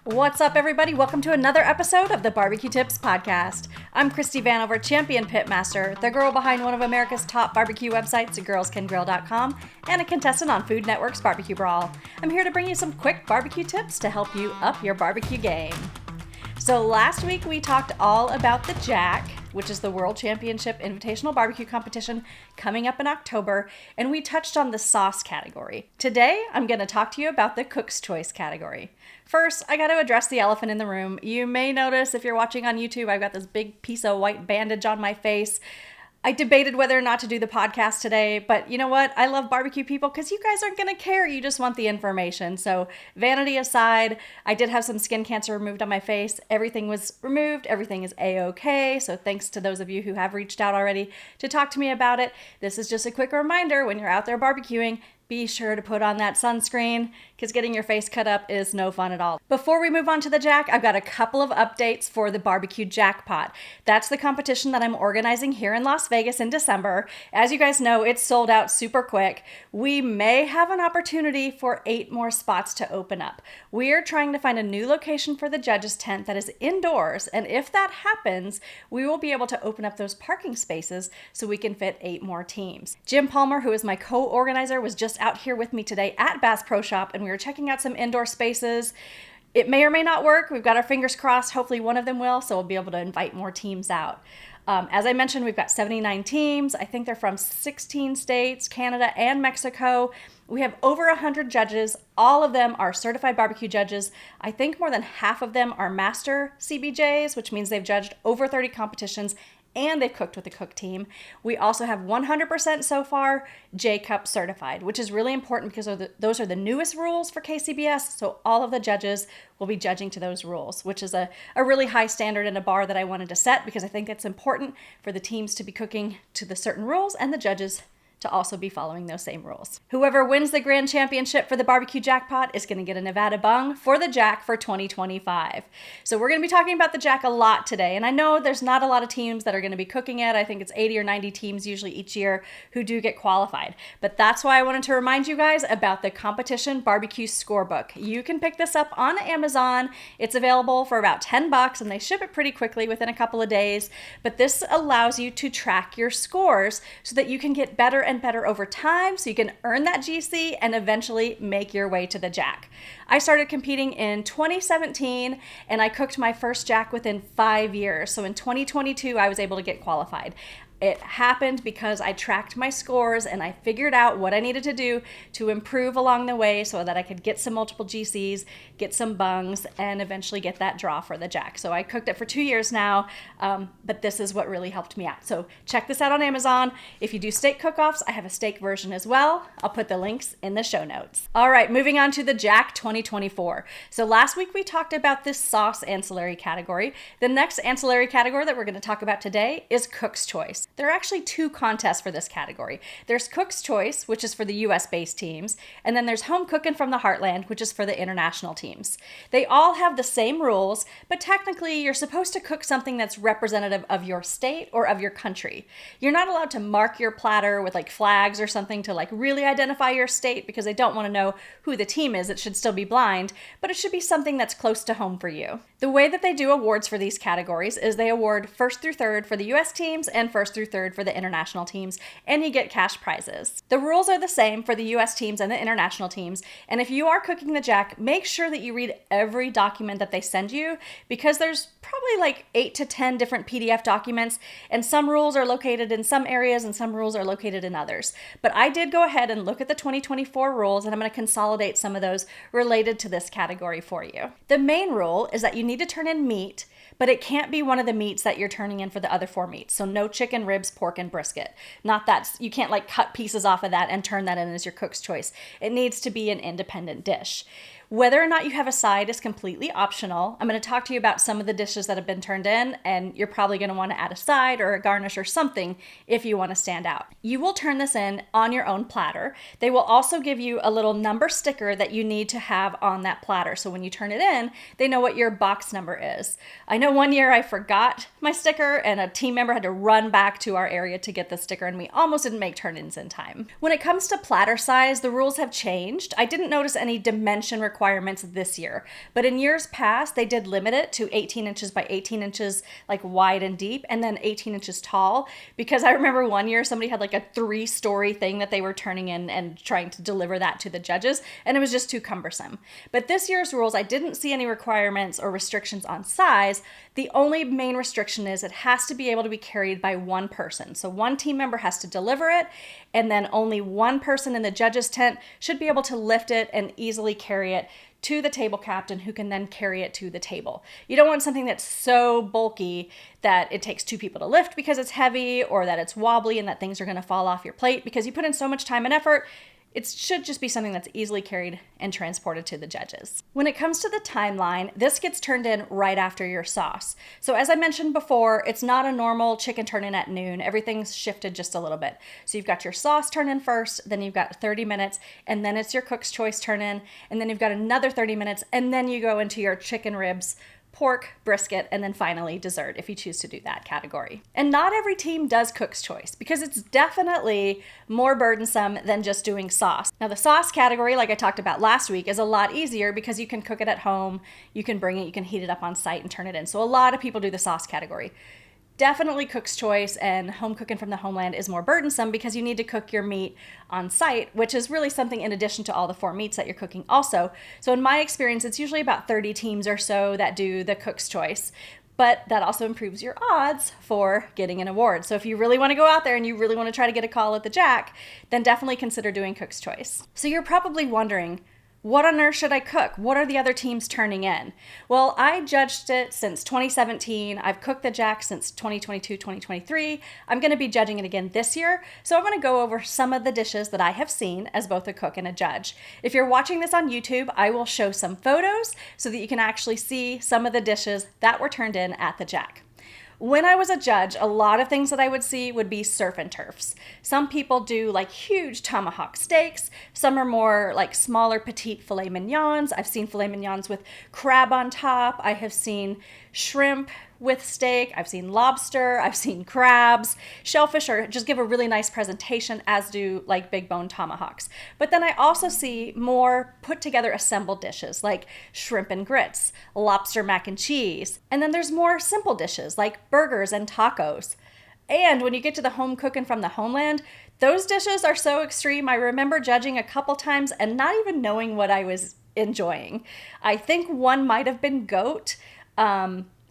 What's up, everybody? Welcome to another episode of the BBQ Tips Podcast. I'm Christie Vanover, champion pitmaster, the girl behind one of America's top barbecue websites, girlscangrill.com, and a contestant on Food Network's Barbecue Brawl. I'm here to bring you some quick barbecue tips to help you up your barbecue game. So last week we talked all about the Jack, which is the World Championship Invitational Barbecue Competition coming up in October, and we touched on the sauce category. Today, I'm going to talk to you about the Cook's Choice category. First, I got to address the elephant in the room. You may notice if you're watching on YouTube, I've got this big piece of white bandage on my face. I debated whether or not to do the podcast today, but you know what? I love barbecue people because you guys aren't going to care. You just want the information. So vanity aside, I did have some skin cancer removed on my face. Everything was removed. Everything is A-okay. So thanks to those of you who have reached out already to talk to me about it. This is just a quick reminder when you're out there barbecuing, be sure to put on that sunscreen because getting your face cut up is no fun at all. Before we move on to the Jack, I've got a couple of updates for the BBQ Jackpot. That's the competition that I'm organizing here in Las Vegas in December. As you guys know, it's sold out super quick. We may have an opportunity for 8 more spots to open up. We are trying to find a new location for the judges' tent that is indoors, and if that happens, we will be able to open up those parking spaces so we can fit 8 more teams. Jim Palmer, who is my co-organizer, was just out here with me today at Bass Pro Shop, and we were checking out some indoor spaces. It may or may not work. We've got our fingers crossed. Hopefully one of them will, so we'll be able to invite more teams out. As I mentioned, we've got 79 teams. I think they're from 16 states, Canada, and Mexico. We have over 100 judges. All of them are certified barbecue judges. I think more than half of them are master CBJs, which means they've judged over 30 competitions and they've cooked with the cook team. We also have 100% so far J-Cup certified, which is really important because those are the newest rules for KCBS. So all of the judges will be judging to those rules, which is a really high standard and a bar that I wanted to set because I think it's important for the teams to be cooking to the certain rules and the judges to also be following those same rules. Whoever wins the grand championship for the BBQ Jackpot is going to get a Nevada bung for the Jack for 2025. So we're going to be talking about the Jack a lot today, and I know there's not a lot of teams that are going to be cooking it. I think it's 80 or 90 teams usually each year who do get qualified. But that's why I wanted to remind you guys about the competition barbecue scorebook. You can pick this up on Amazon. It's available for about $10 and they ship it pretty quickly within a couple of days. But this allows you to track your scores so that you can get better and better over time so you can earn that GC and eventually make your way to the Jack. I started competing in 2017 and I cooked my first Jack within 5 years. So in 2022, I was able to get qualified. It happened because I tracked my scores and I figured out what I needed to do to improve along the way so that I could get some multiple GCs, get some bungs, and eventually get that draw for the Jack. So I cooked it for 2 years now, but this is what really helped me out. So check this out on Amazon. If you do steak cook-offs, I have a steak version as well. I'll put the links in the show notes. All right, moving on to the Jack 2024. So last week we talked about this sauce ancillary category. The next ancillary category that we're going to talk about today is Cook's Choice. There are actually 2 contests for this category. There's Cook's Choice, which is for the US-based teams, and then there's Home Cookin' from the Heartland, which is for the international teams. They all have the same rules, but technically you're supposed to cook something that's representative of your state or of your country. You're not allowed to mark your platter with like flags or something to like really identify your state because they don't want to know who the team is. It should still be blind, but it should be something that's close to home for you. The way that they do awards for these categories is they award 1st through 3rd for the US teams and 1st through 3rd for the international teams, and you get cash prizes. The rules are the same for the US teams and the international teams, and if you are cooking the Jack, make sure that you read every document that they send you because there's probably like 8 to 10 different PDF documents, and some rules are located in some areas and some rules are located in others. But I did go ahead and look at the 2024 rules, and I'm going to consolidate some of those related to this category for you. The main rule is that you need to turn in meat, but it can't be one of the meats that you're turning in for the other 4 meats. So no chicken, ribs, pork, and brisket. Not that you can't like cut pieces off of that and turn that in as your cook's choice. It needs to be an independent dish. Whether or not you have a side is completely optional. I'm going to talk to you about some of the dishes that have been turned in, and you're probably going to want to add a side or a garnish or something if you want to stand out. You will turn this in on your own platter. They will also give you a little number sticker that you need to have on that platter. So when you turn it in, they know what your box number is. I know one year I forgot my sticker and a team member had to run back to our area to get the sticker, and we almost didn't make turn-ins in time. When it comes to platter size, the rules have changed. I didn't notice any dimension requirements requirements this year. But in years past, they did limit it to 18 inches by 18 inches, like wide and deep, and then 18 inches tall. Because I remember one year somebody had like a 3-story thing that they were turning in and trying to deliver that to the judges, and it was just too cumbersome. But this year's rules, I didn't see any requirements or restrictions on size. The only main restriction is it has to be able to be carried by one person. So one team member has to deliver it, and then only one person in the judges' tent should be able to lift it and easily carry it to the table captain, who can then carry it to the table. You don't want something that's so bulky that it takes 2 people to lift because it's heavy, or that it's wobbly and that things are going to fall off your plate because you put in so much time and effort. It should just be something that's easily carried and transported to the judges. When it comes to the timeline, this gets turned in right after your sauce. So as I mentioned before, it's not a normal chicken turn in at noon. Everything's shifted just a little bit. So you've got your sauce turn in first, then you've got 30 minutes, and then it's your cook's choice turn in, and then you've got another 30 minutes, and then you go into your chicken ribs, pork, brisket, and then finally dessert if you choose to do that category. And not every team does cook's choice because it's definitely more burdensome than just doing sauce. Now the sauce category, like I talked about last week, is a lot easier because you can cook it at home, you can bring it, you can heat it up on site and turn it in. So a lot of people do the sauce category. Definitely cook's choice and home cooking from the homeland is more burdensome because you need to cook your meat on site, which is really something in addition to all the 4 meats that you're cooking also. So in my experience, it's usually about 30 teams or so that do the cook's choice, but that also improves your odds for getting an award. So if you really want to go out there and you really want to try to get a call at the Jack, then definitely consider doing cook's choice. So you're probably wondering, what on earth should I cook? What are the other teams turning in? Well, I judged it since 2017. I've cooked the Jack since 2022, 2023. I'm going to be judging it again this year. So I'm going to go over some of the dishes that I have seen as both a cook and a judge. If you're watching this on YouTube, I will show some photos so that you can actually see some of the dishes that were turned in at the Jack. When I was a judge, a lot of things that I would see would be surf and turfs. Some people do like huge tomahawk steaks. Some are more like smaller, petite filet mignons. I've seen filet mignons with crab on top. I have seen shrimp with steak. I've seen lobster. I've seen crabs. Shellfish are just give a really nice presentation, as do like big bone tomahawks. But then I also see more put together assembled dishes like shrimp and grits, lobster mac and cheese. And then there's more simple dishes like burgers and tacos. And when you get to the home cooking from the homeland, those dishes are so extreme. I remember judging a couple times and not even knowing what I was enjoying. I think one might have been goat.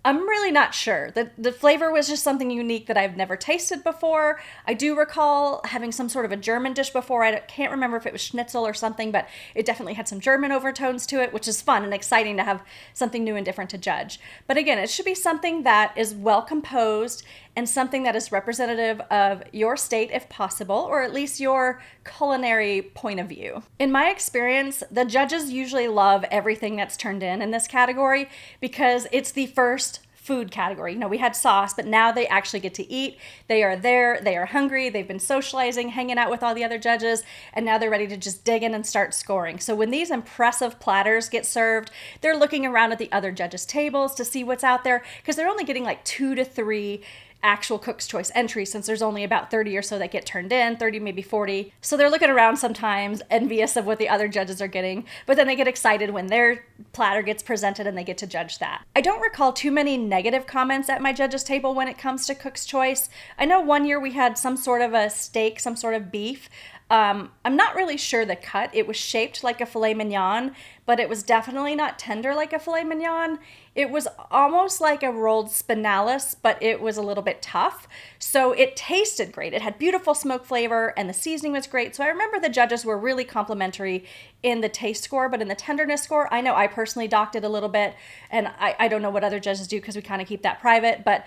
I'm really not sure. The flavor was just something unique that I've never tasted before. I do recall having some sort of a German dish before. I can't remember if it was schnitzel or something, but it definitely had some German overtones to it, which is fun and exciting to have something new and different to judge. But again, it should be something that is well composed and something that is representative of your state if possible, or at least your culinary point of view. In my experience, the judges usually love everything that's turned in this category because it's the first food category. You know, we had sauce, but now they actually get to eat. They are there, they are hungry, they've been socializing, hanging out with all the other judges, and now they're ready to just dig in and start scoring. So when these impressive platters get served, they're looking around at the other judges' tables to see what's out there because they're only getting like 2 to 3 actual cook's choice entries since there's only about 30 or so that get turned in, 30, maybe 40. So they're looking around sometimes envious of what the other judges are getting, but then they get excited when their platter gets presented and they get to judge that. I don't recall too many negative comments at my judges table when it comes to cook's choice. I know one year we had some sort of a steak, some sort of beef. I'm not really sure the cut. It was shaped like a filet mignon, but it was definitely not tender like a filet mignon. It was almost like a rolled spinalis, but it was a little bit tough. So it tasted great. It had beautiful smoke flavor and the seasoning was great. So I remember the judges were really complimentary in the taste score, but in the tenderness score, I know I personally docked it a little bit, and I don't know what other judges do because we kind of keep that private, but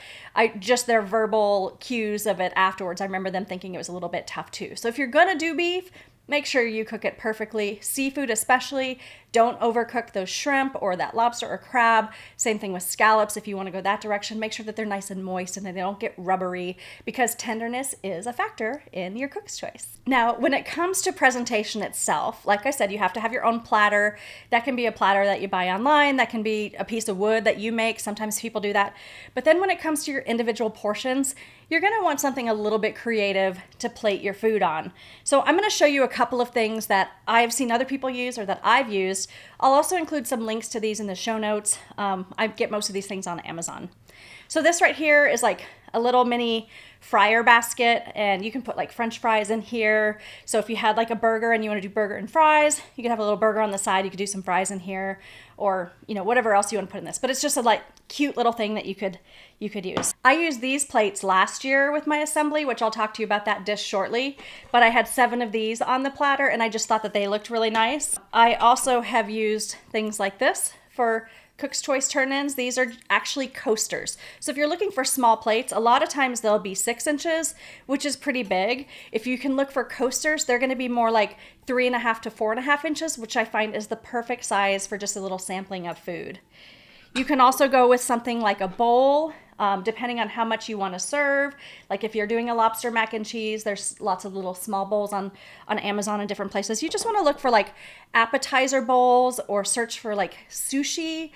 just their verbal cues of it afterwards, I remember them thinking it was a little bit tough too. So if you're gonna do beef, make sure you cook it perfectly. Seafood especially, don't overcook those shrimp or that lobster or crab. Same thing with scallops. If you want to go that direction, make sure that they're nice and moist and that they don't get rubbery because tenderness is a factor in your cook's choice. Now, when it comes to presentation itself, like I said, you have to have your own platter. That can be a platter that you buy online. That can be a piece of wood that you make. Sometimes people do that. But then when it comes to your individual portions, you're going to want something a little bit creative to plate your food on. So I'm going to show you a couple of things that I've seen other people use or that I've used used. I'll also include some links to these in the show notes. I get most of these things on Amazon. So this right here is like a little mini fryer basket, and you can put like French fries in here. So if you had like a burger and you want to do burger and fries, you could have a little burger on the side. You could do some fries in here, or whatever else you want to put in this. But it's just a like cute little thing that you could use. I used these plates last year with my assembly, which I'll talk to you about that dish shortly. But I had 7 of these on the platter, and I just thought that they looked really nice. I also have used things like this for Cook's Choice turn-ins. These are actually coasters. So if you're looking for small plates, a lot of times they'll be 6 inches, which is pretty big. If you can look for coasters, they're going to be more like 3.5 to 4.5 inches, which I find is the perfect size for just a little sampling of food. You can also go with something like a bowl, depending on how much you want to serve. Like if you're doing a lobster mac and cheese, there's lots of little small bowls on Amazon and different places. You just want to look for like appetizer bowls, or search for like sushi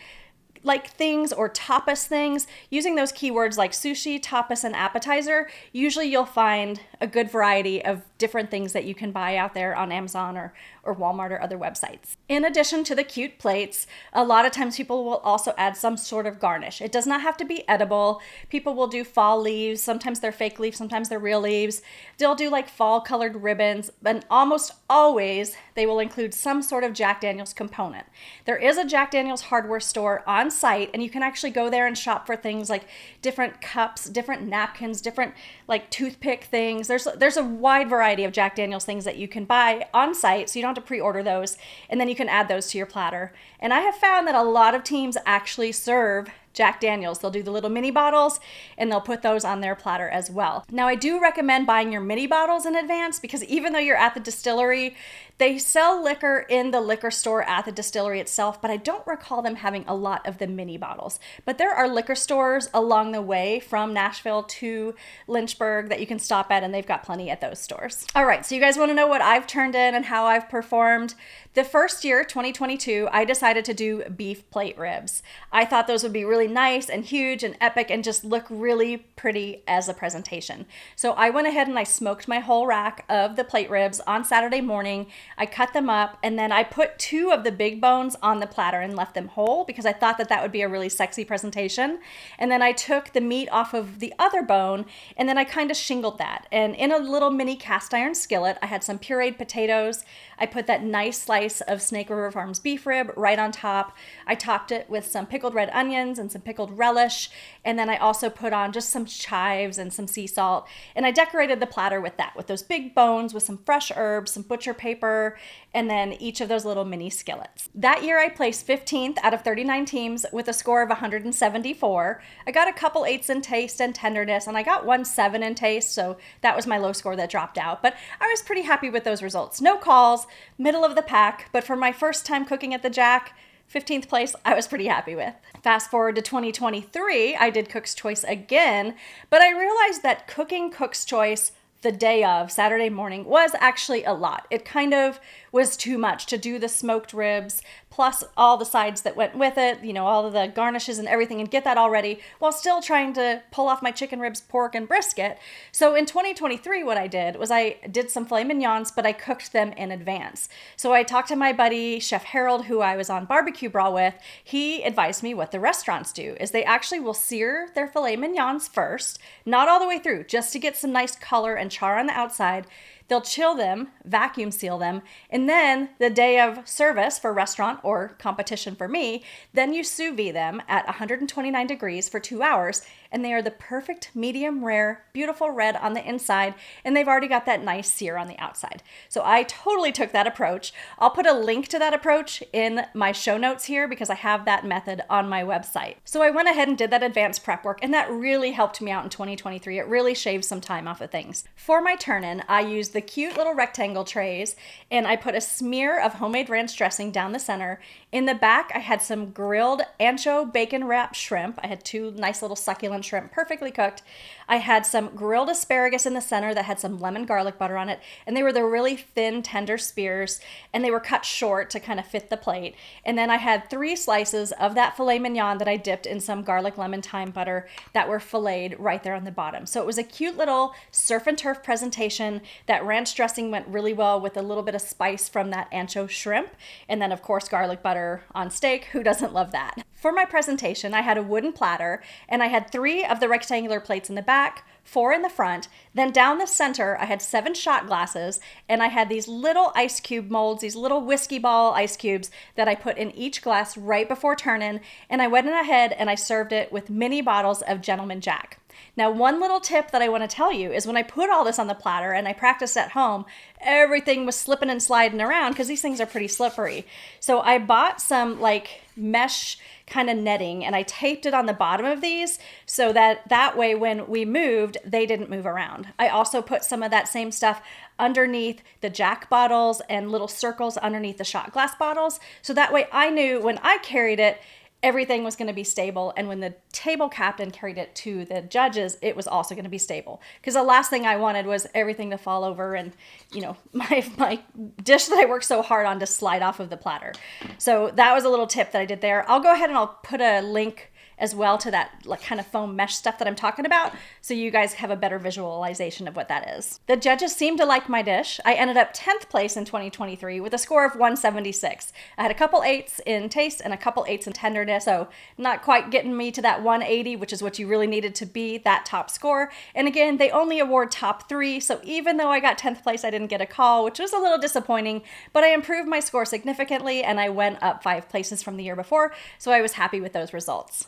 like things or tapas things. Using those keywords like sushi, tapas, and appetizer, usually you'll find a good variety of different things that you can buy out there on Amazon or Walmart or other websites. In addition to the cute plates, a lot of times people will also add some sort of garnish. It does not have to be edible. People will do fall leaves. Sometimes they're fake leaves, sometimes they're real leaves. They'll do like fall colored ribbons, and almost always they will include some sort of Jack Daniel's component. There is a Jack Daniel's hardware store on site, and you can actually go there and shop for things like different cups, different napkins, different like toothpick things. There's a wide variety of Jack Daniel's things that you can buy on site, so you don't have to pre-order those, and then you can add those to your platter. And I have found that a lot of teams actually serve Jack Daniel's. They'll do the little mini bottles, and they'll put those on their platter as well. Now, I do recommend buying your mini bottles in advance, because even though you're at the distillery, they sell liquor in the liquor store at the distillery itself, but I don't recall them having a lot of the mini bottles. But there are liquor stores along the way from Nashville to Lynchburg that you can stop at, and they've got plenty at those stores. All right, so you guys want to know what I've turned in and how I've performed? The first year, 2022, I decided to do beef plate ribs. I thought those would be really nice and huge and epic and just look really pretty as a presentation. So I went ahead and I smoked my whole rack of the plate ribs on Saturday morning. I cut them up, and then I put 2 of the big bones on the platter and left them whole, because I thought that would be a really sexy presentation. And then I took the meat off of the other bone, and then I kind of shingled that. And in a little mini cast iron skillet, I had some pureed potatoes. I put that nice slice of Snake River Farms beef rib right on top. I topped it with some pickled red onions and some pickled relish. And then I also put on just some chives and some sea salt. And I decorated the platter with that, with those big bones, with some fresh herbs, some butcher paper, and then each of those little mini skillets. That year I placed 15th out of 39 teams with a score of 174. I got a couple 8s in taste and tenderness, and I got 1 7 in taste, so that was my low score that dropped out. But I was pretty happy with those results. No calls, middle of the pack, but for my first time cooking at the Jack, 15th place, I was pretty happy with. Fast forward to 2023, I did Cook's Choice again, but I realized that cooking Cook's Choice the day of, Saturday morning, was actually a lot. It kind of was too much to do the smoked ribs, plus all the sides that went with it, all of the garnishes and everything, and get that all ready while still trying to pull off my chicken ribs, pork, and brisket. So in 2023, what I did was I did some filet mignons, but I cooked them in advance. So I talked to my buddy, Chef Harold, who I was on Barbecue Brawl with. He advised me what the restaurants do is they actually will sear their filet mignons first, not all the way through, just to get some nice color and char on the outside. They'll chill them, vacuum seal them, and then the day of service for restaurant or competition for me, then you sous vide them at 129 degrees for 2 hours, and they are the perfect medium rare, beautiful red on the inside, and they've already got that nice sear on the outside. So I totally took that approach. I'll put a link to that approach in my show notes here because I have that method on my website. So I went ahead and did that advanced prep work, and that really helped me out in 2023. It really shaved some time off of things. For my turn-in, I used the cute little rectangle trays, and I put a smear of homemade ranch dressing down the center. In the back, I had some grilled ancho bacon wrapped shrimp. I had 2 nice little succulent shrimp, perfectly cooked. I had some grilled asparagus in the center that had some lemon garlic butter on it, and they were the really thin, tender spears, and they were cut short to kind of fit the plate. And then I had 3 slices of that filet mignon that I dipped in some garlic lemon thyme butter that were filleted right there on the bottom. So it was a cute little surf and turf presentation that that ranch dressing went really well with a little bit of spice from that ancho shrimp. And then of course, garlic butter on steak. Who doesn't love that? For my presentation, I had a wooden platter and I had 3 of the rectangular plates in the back, 4 in the front. Then down the center, I had 7 shot glasses and I had these little ice cube molds, these little whiskey ball ice cubes that I put in each glass right before turning. And I went in ahead and I served it with mini bottles of Gentleman Jack. Now, one little tip that I want to tell you is when I put all this on the platter and I practiced at home, everything was slipping and sliding around because these things are pretty slippery. So I bought some like mesh kind of netting and I taped it on the bottom of these so that way when we moved, they didn't move around. I also put some of that same stuff underneath the Jack bottles and little circles underneath the shot glass bottles. So that way I knew when I carried it, everything was going to be stable. And when the table captain carried it to the judges, it was also going to be stable. Because the last thing I wanted was everything to fall over and, you know, my dish that I worked so hard on to slide off of the platter. So that was a little tip that I did there. I'll go ahead and I'll put a link as well to that like kind of foam mesh stuff that I'm talking about, so you guys have a better visualization of what that is. The judges seemed to like my dish. I ended up 10th place in 2023 with a score of 176. I had a couple 8s in taste and a couple 8s in tenderness, so not quite getting me to that 180, which is what you really needed to be that top score. And again, they only award top 3, so even though I got 10th place, I didn't get a call, which was a little disappointing, but I improved my score significantly and I went up 5 places from the year before, so I was happy with those results.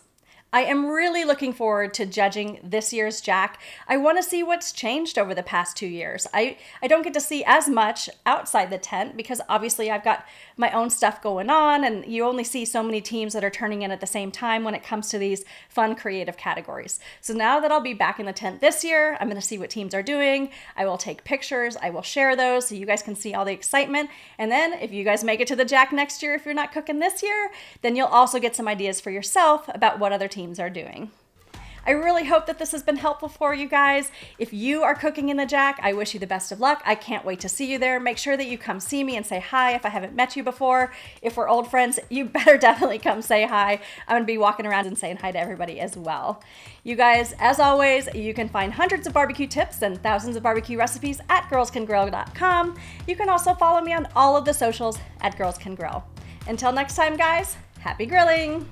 I am really looking forward to judging this year's Jack. I want to see what's changed over the past 2 years. I don't get to see as much outside the tent because obviously I've got my own stuff going on and you only see so many teams that are turning in at the same time when it comes to these fun creative categories. So now that I'll be back in the tent this year, I'm going to see what teams are doing. I will take pictures. I will share those so you guys can see all the excitement. And then if you guys make it to the Jack next year, if you're not cooking this year, then you'll also get some ideas for yourself about what other teams are doing. I really hope that this has been helpful for you guys. If you are cooking in the Jack, I wish you the best of luck. I can't wait to see you there. Make sure that you come see me and say hi if I haven't met you before. If we're old friends, you better definitely come say hi. I'm going to be walking around and saying hi to everybody as well. You guys, as always, you can find hundreds of barbecue tips and thousands of barbecue recipes at girlscangrill.com. You can also follow me on all of the socials at Girls Can Grill. Until next time, guys, happy grilling!